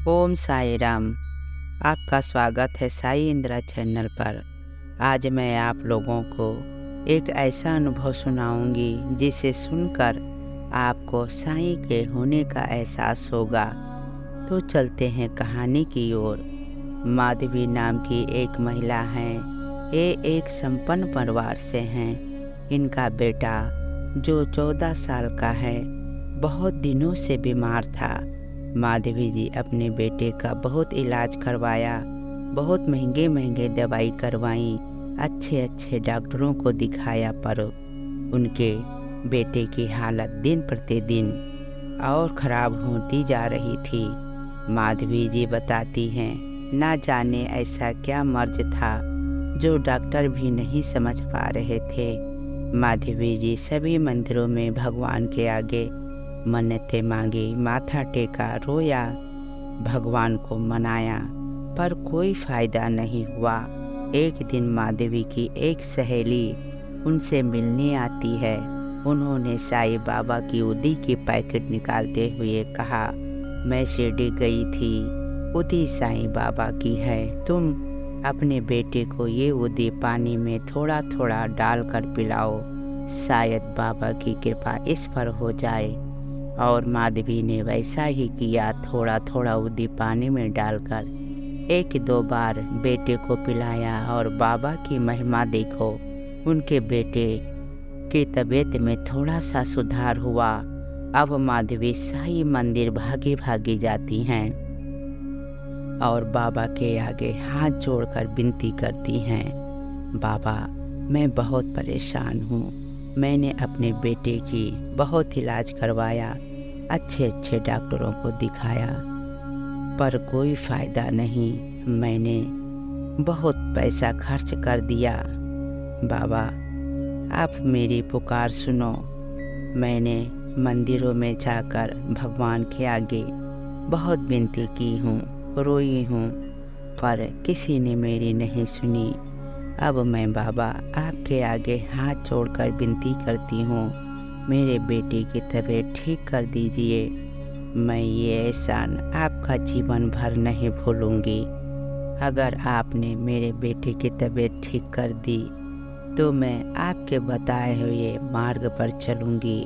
ओम साई राम। आपका स्वागत है साई इंद्रा चैनल पर। आज मैं आप लोगों को एक ऐसा अनुभव सुनाऊंगी जिसे सुनकर आपको साई के होने का एहसास होगा। तो चलते हैं कहानी की ओर। माधवी नाम की एक महिला हैं। ये एक संपन्न परिवार से हैं। इनका बेटा जो 14 साल का है बहुत दिनों से बीमार था। माधवी जी अपने बेटे का बहुत इलाज करवाया, बहुत महंगे महंगे दवाई करवाई, अच्छे अच्छे डॉक्टरों को दिखाया, पर उनके बेटे की हालत दिन प्रतिदिन और ख़राब होती जा रही थी। माधवी जी बताती हैं, ना जाने ऐसा क्या मर्ज था जो डॉक्टर भी नहीं समझ पा रहे थे। माधवी जी सभी मंदिरों में भगवान के आगे मन्नतें मांगी, माथा टेका, रोया, भगवान को मनाया, पर कोई फ़ायदा नहीं हुआ। एक दिन माधवी की एक सहेली उनसे मिलने आती है। उन्होंने साईं बाबा की उदी की पैकेट निकालते हुए कहा, मैं शिरडी गई थी, उदी साईं बाबा की है। तुम अपने बेटे को ये उदी पानी में थोड़ा थोड़ा डालकर पिलाओ, शायद बाबा की कृपा इस पर हो जाए। और माधवी ने वैसा ही किया। थोड़ा थोड़ा उदी पानी में डालकर 1-2 बार बेटे को पिलाया और बाबा की महिमा देखो, उनके बेटे की तबीयत में थोड़ा सा सुधार हुआ। अब माधवी साईं मंदिर भागी भागी जाती हैं और बाबा के आगे हाथ जोड़कर विनती करती हैं, बाबा मैं बहुत परेशान हूँ। मैंने अपने बेटे की बहुत इलाज करवाया, अच्छे अच्छे डॉक्टरों को दिखाया, पर कोई फ़ायदा नहीं। मैंने बहुत पैसा खर्च कर दिया। बाबा आप मेरी पुकार सुनो। मैंने मंदिरों में जाकर भगवान के आगे बहुत विनती की हूँ, रोई हूँ, पर किसी ने मेरी नहीं सुनी। अब मैं बाबा आपके आगे हाथ जोड़कर विनती करती हूँ, मेरे बेटे की तबीयत ठीक कर दीजिए। मैं ये एहसान आपका जीवन भर नहीं भूलूंगी। अगर आपने मेरे बेटे की तबीयत ठीक कर दी तो मैं आपके बताए हुए मार्ग पर चलूँगी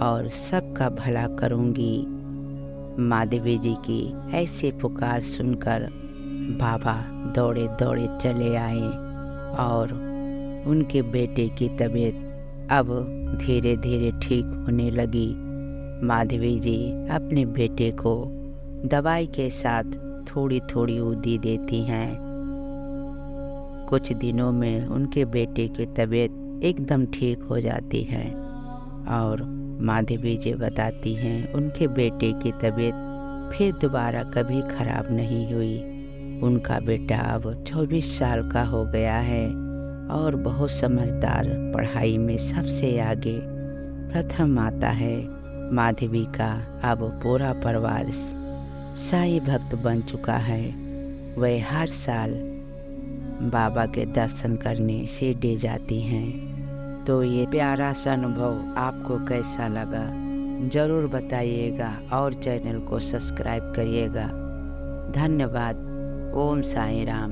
और सबका भला करूँगी। माधवी जी की ऐसी पुकार सुनकर बाबा दौड़े दौड़े चले आए और उनके बेटे की तबीयत अब धीरे धीरे ठीक होने लगी। माधवी जी अपने बेटे को दवाई के साथ थोड़ी थोड़ी उदी देती हैं। कुछ दिनों में उनके बेटे की तबीयत एकदम ठीक हो जाती है और माधवी जी बताती हैं उनके बेटे की तबीयत फिर दोबारा कभी खराब नहीं हुई। उनका बेटा अब 24 साल का हो गया है और बहुत समझदार, पढ़ाई में सबसे आगे प्रथम आता है। माधवी का अब पूरा परिवार साईं भक्त बन चुका है। वह हर साल बाबा के दर्शन करने शिरडी जाती हैं। तो ये प्यारा सा अनुभव आपको कैसा लगा ज़रूर बताइएगा और चैनल को सब्सक्राइब करिएगा। धन्यवाद। ओम साईं राम।